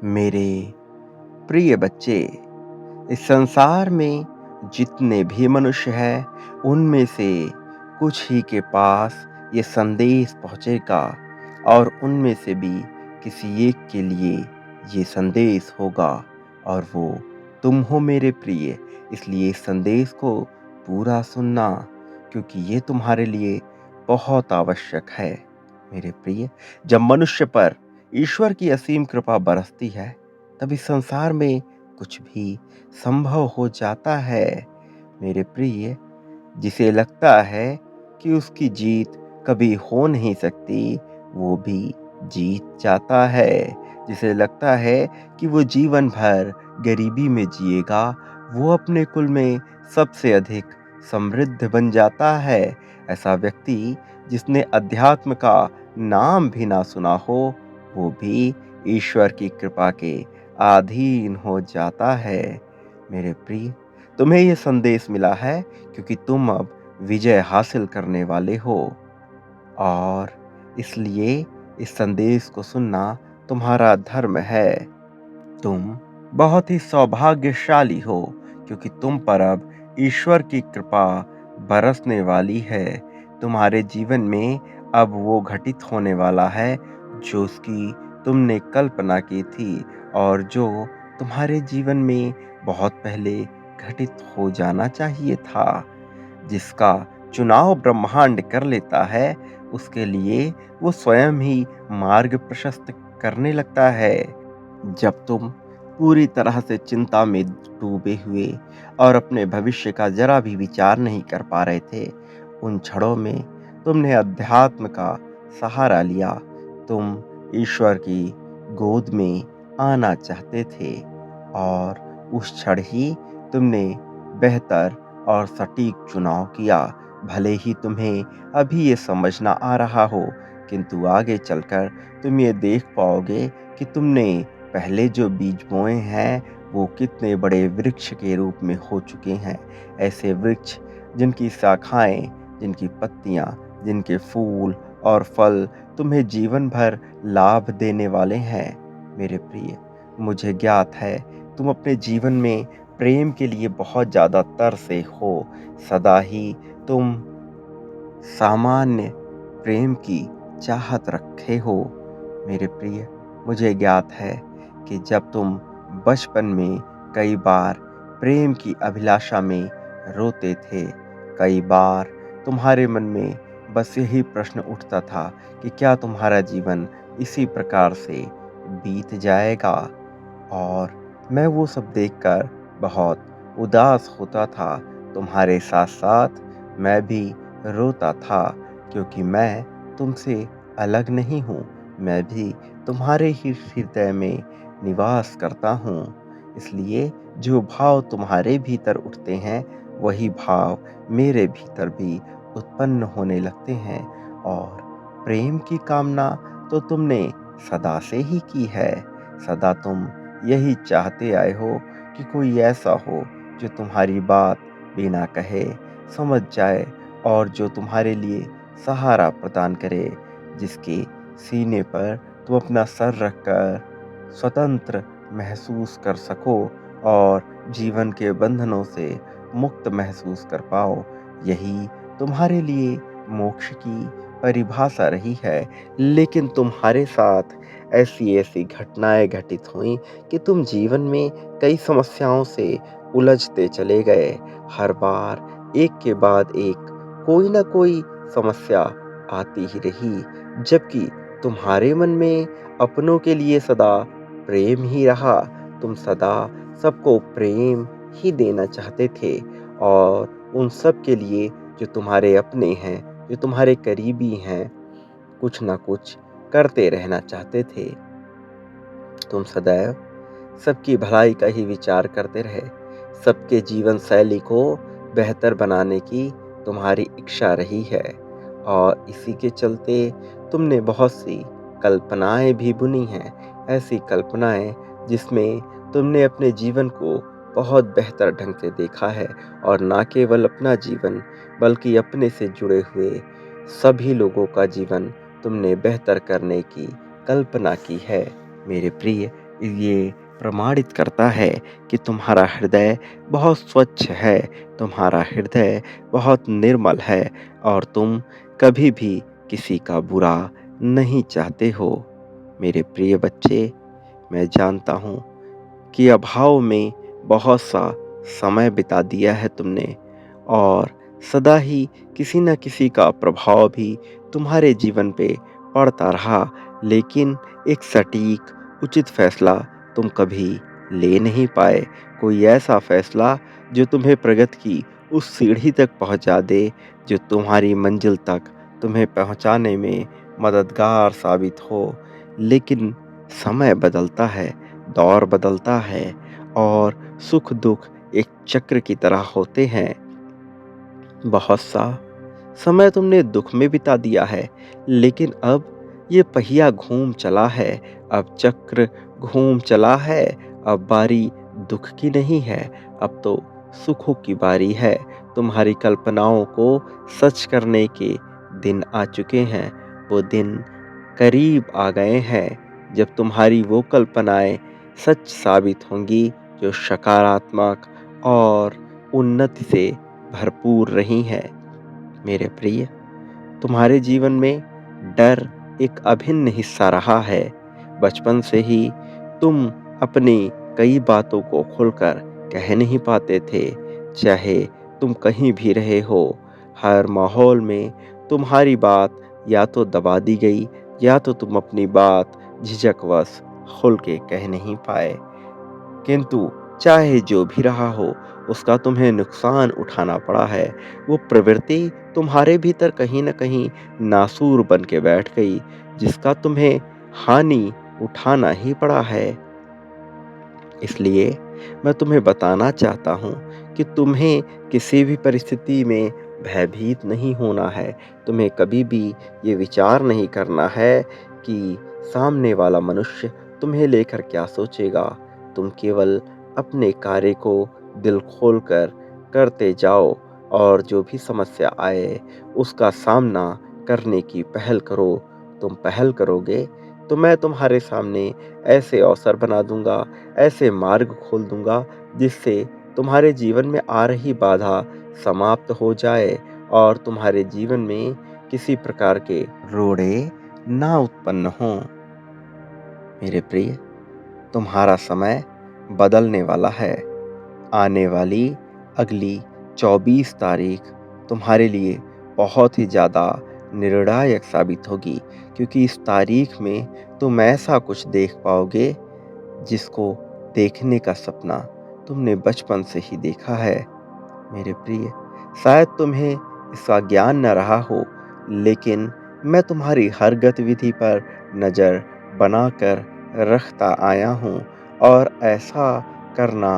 मेरे प्रिय बच्चे, इस संसार में जितने भी मनुष्य हैं, उनमें से कुछ ही के पास ये संदेश पहुंचेगा और उनमें से भी किसी एक के लिए ये संदेश होगा और वो तुम हो मेरे प्रिय। इसलिए इस संदेश को पूरा सुनना, क्योंकि ये तुम्हारे लिए बहुत आवश्यक है। मेरे प्रिय, जब मनुष्य पर ईश्वर की असीम कृपा बरसती है, तब इस संसार में कुछ भी संभव हो जाता है। मेरे प्रिय, जिसे लगता है कि उसकी जीत कभी हो नहीं सकती, वो भी जीत जाता है। जिसे लगता है कि वो जीवन भर गरीबी में जिएगा, वो अपने कुल में सबसे अधिक समृद्ध बन जाता है। ऐसा व्यक्ति जिसने अध्यात्म का नाम भी ना सुना हो, वो भी ईश्वर की कृपा के अधीन हो जाता है। मेरे प्रिय, तुम्हें यह संदेश मिला है क्योंकि तुम अब विजय हासिल करने वाले हो, और इसलिए इस संदेश को सुनना तुम्हारा धर्म है। तुम बहुत ही सौभाग्यशाली हो, क्योंकि तुम पर अब ईश्वर की कृपा बरसने वाली है। तुम्हारे जीवन में अब वो घटित होने वाला है जो उसकी तुमने कल्पना की थी, और जो तुम्हारे जीवन में बहुत पहले घटित हो जाना चाहिए था। जिसका चुनाव ब्रह्मांड कर लेता है, उसके लिए वो स्वयं ही मार्ग प्रशस्त करने लगता है। जब तुम पूरी तरह से चिंता में डूबे हुए और अपने भविष्य का जरा भी विचार नहीं कर पा रहे थे, उन क्षणों में तुमने अध्यात्म का सहारा लिया। तुम ईश्वर की गोद में आना चाहते थे, और उस क्षण ही तुमने बेहतर और सटीक चुनाव किया। भले ही तुम्हें अभी ये समझ ना आ रहा हो, किंतु आगे चलकर तुम ये देख पाओगे कि तुमने पहले जो बीज बोए हैं, वो कितने बड़े वृक्ष के रूप में हो चुके हैं। ऐसे वृक्ष जिनकी शाखाएं, जिनकी पत्तियां, जिनके फूल और फल तुम्हें जीवन भर लाभ देने वाले हैं। मेरे प्रिय, मुझे ज्ञात है तुम अपने जीवन में प्रेम के लिए बहुत ज़्यादा तरसे हो। सदा ही तुम सामान्य प्रेम की चाहत रखे हो। मेरे प्रिय, मुझे ज्ञात है कि जब तुम बचपन में कई बार प्रेम की अभिलाषा में रोते थे, कई बार तुम्हारे मन में बस यही प्रश्न उठता था कि क्या तुम्हारा जीवन इसी प्रकार से बीत जाएगा। और मैं वो सब देखकर बहुत उदास होता था। तुम्हारे साथ साथ मैं भी रोता था, क्योंकि मैं तुमसे अलग नहीं हूँ। मैं भी तुम्हारे ही हृदय में निवास करता हूँ। इसलिए जो भाव तुम्हारे भीतर उठते हैं, वही भाव मेरे भीतर भी उत्पन्न होने लगते हैं। और प्रेम की कामना तो तुमने सदा से ही की है। सदा तुम यही चाहते आए हो कि कोई ऐसा हो जो तुम्हारी बात बिना कहे समझ जाए, और जो तुम्हारे लिए सहारा प्रदान करे, जिसके सीने पर तुम अपना सर रखकर स्वतंत्र महसूस कर सको और जीवन के बंधनों से मुक्त महसूस कर पाओ। यही तुम्हारे लिए मोक्ष की परिभाषा रही है। लेकिन तुम्हारे साथ ऐसी ऐसी घटनाएं घटित हुई कि तुम जीवन में कई समस्याओं से उलझते चले गए। हर बार एक के बाद एक कोई ना कोई समस्या आती ही रही, जबकि तुम्हारे मन में अपनों के लिए सदा प्रेम ही रहा। तुम सदा सबको प्रेम ही देना चाहते थे, और उन सब के लिए जो तुम्हारे अपने हैं, जो तुम्हारे करीबी हैं, कुछ ना कुछ करते रहना चाहते थे। तुम सदैव सबकी भलाई का ही विचार करते रहे। सबके जीवन शैली को बेहतर बनाने की तुम्हारी इच्छा रही है, और इसी के चलते तुमने बहुत सी कल्पनाएं भी बुनी हैं। ऐसी कल्पनाएं जिसमें तुमने अपने जीवन को बहुत बेहतर ढंग से देखा है, और ना केवल अपना जीवन बल्कि अपने से जुड़े हुए सभी लोगों का जीवन तुमने बेहतर करने की कल्पना की है। मेरे प्रिय, ये प्रमाणित करता है कि तुम्हारा हृदय बहुत स्वच्छ है, तुम्हारा हृदय बहुत निर्मल है और तुम कभी भी किसी का बुरा नहीं चाहते हो। मेरे प्रिय बच्चे, मैं जानता हूँ कि अभाव में बहुत सा समय बिता दिया है तुमने और सदा ही किसी न किसी का प्रभाव भी तुम्हारे जीवन पे पड़ता रहा, लेकिन एक सटीक उचित फैसला तुम कभी ले नहीं पाए। कोई ऐसा फैसला जो तुम्हें प्रगति की उस सीढ़ी तक पहुंचा दे, जो तुम्हारी मंजिल तक तुम्हें पहुंचाने में मददगार साबित हो। लेकिन समय बदलता है, दौर बदलता है और सुख दुख एक चक्र की तरह होते हैं। बहुत सा समय तुमने दुख में बिता दिया है, लेकिन अब ये पहिया घूम चला है, अब चक्र घूम चला है। अब बारी दुख की नहीं है, अब तो सुखों की बारी है। तुम्हारी कल्पनाओं को सच करने के दिन आ चुके हैं। वो दिन करीब आ गए हैं जब तुम्हारी वो कल्पनाएं सच साबित होंगी, जो सकारात्मक और उन्नति से भरपूर रही हैं। मेरे प्रिय, तुम्हारे जीवन में डर एक अभिन्न हिस्सा रहा है। बचपन से ही तुम अपनी कई बातों को खुलकर कह नहीं पाते थे, चाहे तुम कहीं भी रहे हो। हर माहौल में तुम्हारी बात या तो दबा दी गई या तो तुम अपनी बात झिझकवश खुल के कह नहीं पाए। किंतु चाहे जो भी रहा हो, उसका तुम्हें नुकसान उठाना पड़ा है। वो प्रवृत्ति तुम्हारे भीतर कहीं न कहीं नासूर बन के बैठ गई, जिसका तुम्हें हानि उठाना ही पड़ा है। इसलिए मैं तुम्हें बताना चाहता हूँ कि तुम्हें किसी भी परिस्थिति में भयभीत नहीं होना है। तुम्हें कभी भी ये विचार नहीं करना है कि सामने वाला मनुष्य तुम्हें लेकर क्या सोचेगा। तुम केवल अपने कार्य को दिल खोलकर करते जाओ और जो भी समस्या आए उसका सामना करने की पहल करो। तुम पहल करोगे तो मैं तुम्हारे सामने ऐसे अवसर बना दूंगा, ऐसे मार्ग खोल दूंगा जिससे तुम्हारे जीवन में आ रही बाधा समाप्त हो जाए और तुम्हारे जीवन में किसी प्रकार के रोड़े ना उत्पन्न हों। मेरे प्रिय, तुम्हारा समय बदलने वाला है। आने वाली अगली 24 तारीख तुम्हारे लिए बहुत ही ज़्यादा निर्णायक साबित होगी, क्योंकि इस तारीख में तुम ऐसा कुछ देख पाओगे जिसको देखने का सपना तुमने बचपन से ही देखा है। मेरे प्रिय, शायद तुम्हें इसका ज्ञान न रहा हो, लेकिन मैं तुम्हारी हर गतिविधि पर नज़र बनाकर रखता आया हूँ और ऐसा करना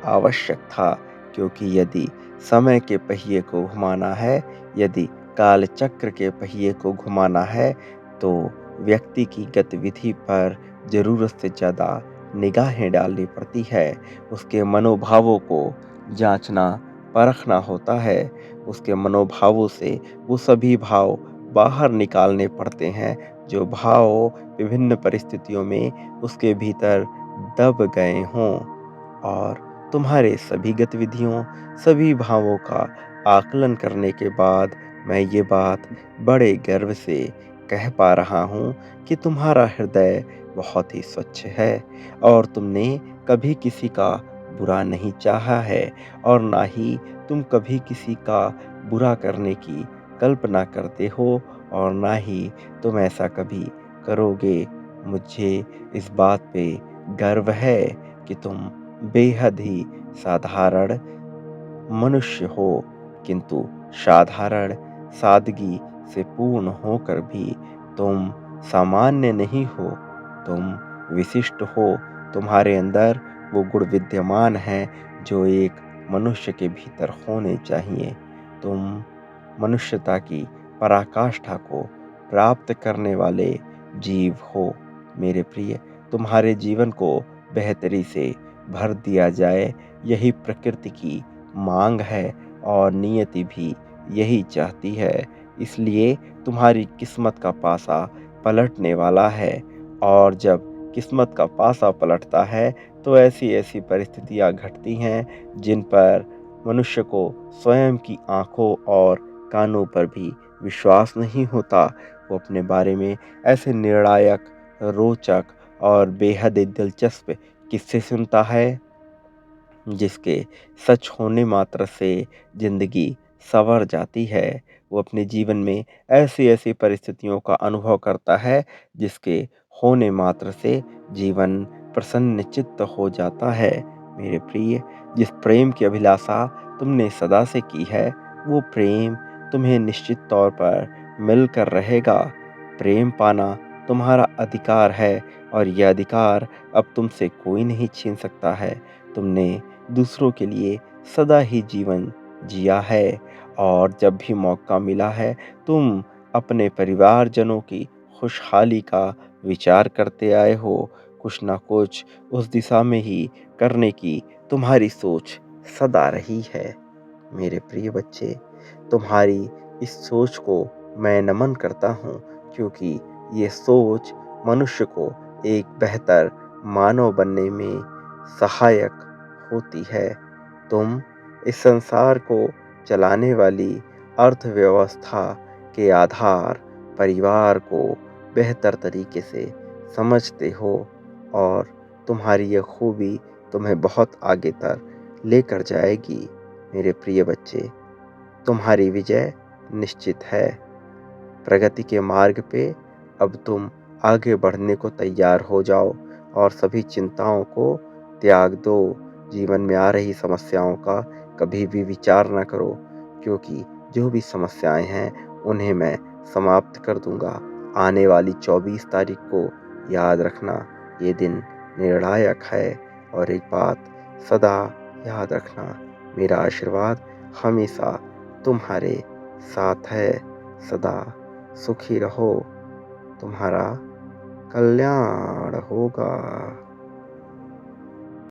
आवश्यक था, क्योंकि यदि समय के पहिए को घुमाना है, यदि काल चक्र के पहिए को घुमाना है, तो व्यक्ति की गतिविधि पर ज़रूरत से ज़्यादा निगाहें डालनी पड़ती है। उसके मनोभावों को जांचना परखना होता है। उसके मनोभावों से वो सभी भाव बाहर निकालने पड़ते हैं, जो भाव विभिन्न परिस्थितियों में उसके भीतर दब गए हों। और तुम्हारे सभी गतिविधियों, सभी भावों का आकलन करने के बाद मैं ये बात बड़े गर्व से कह पा रहा हूँ कि तुम्हारा हृदय बहुत ही स्वच्छ है और तुमने कभी किसी का बुरा नहीं चाहा है और ना ही तुम कभी किसी का बुरा करने की कल्पना करते हो और ना ही तुम ऐसा कभी करोगे। मुझे इस बात पे गर्व है कि तुम बेहद ही साधारण मनुष्य हो, किंतु साधारण सादगी से पूर्ण होकर भी तुम सामान्य नहीं हो, तुम विशिष्ट हो। तुम्हारे अंदर वो गुण विद्यमान हैं जो एक मनुष्य के भीतर होने चाहिए। तुम मनुष्यता की पराकाष्ठा को प्राप्त करने वाले जीव हो। मेरे प्रिय, तुम्हारे जीवन को बेहतरी से भर दिया जाए, यही प्रकृति की मांग है और नियति भी यही चाहती है। इसलिए तुम्हारी किस्मत का पासा पलटने वाला है और जब किस्मत का पासा पलटता है तो ऐसी-ऐसी परिस्थितियाँ घटती हैं जिन पर मनुष्य को स्वयं की आँखों और कानों पर भी विश्वास नहीं होता। वो अपने बारे में ऐसे निर्णायक, रोचक और बेहद ही दिलचस्प किस्से सुनता है जिसके सच होने मात्र से ज़िंदगी सँवर जाती है। वो अपने जीवन में ऐसी-ऐसी परिस्थितियों का अनुभव करता है जिसके होने मात्र से जीवन प्रसन्नचित्त हो जाता है। मेरे प्रिय, जिस प्रेम की अभिलाषा तुमने सदा से की है, वो प्रेम तुम्हें निश्चित तौर पर मिलकर रहेगा। प्रेम पाना तुम्हारा अधिकार है और यह अधिकार अब तुमसे कोई नहीं छीन सकता है। तुमने दूसरों के लिए सदा ही जीवन जिया है और जब भी मौका मिला है तुम अपने परिवारजनों की खुशहाली का विचार करते आए हो। कुछ ना कुछ उस दिशा में ही करने की तुम्हारी सोच सदा रही है। मेरे प्रिय बच्चे, तुम्हारी इस सोच को मैं नमन करता हूँ क्योंकि ये सोच मनुष्य को एक बेहतर मानव बनने में सहायक होती है। तुम इस संसार को चलाने वाली अर्थव्यवस्था के आधार परिवार को बेहतर तरीके से समझते हो और तुम्हारी यह खूबी तुम्हें बहुत आगे तक लेकर जाएगी। मेरे प्रिय बच्चे, तुम्हारी विजय निश्चित है। प्रगति के मार्ग पे अब तुम आगे बढ़ने को तैयार हो जाओ और सभी चिंताओं को त्याग दो। जीवन में आ रही समस्याओं का कभी भी विचार ना करो क्योंकि जो भी समस्याएं हैं उन्हें मैं समाप्त कर दूंगा। आने वाली 24 तारीख को याद रखना, ये दिन निर्णायक है और एक बात सदा याद रखना, मेरा आशीर्वाद हमेशा तुम्हारे साथ है। सदा सुखी रहो, तुम्हारा कल्याण होगा।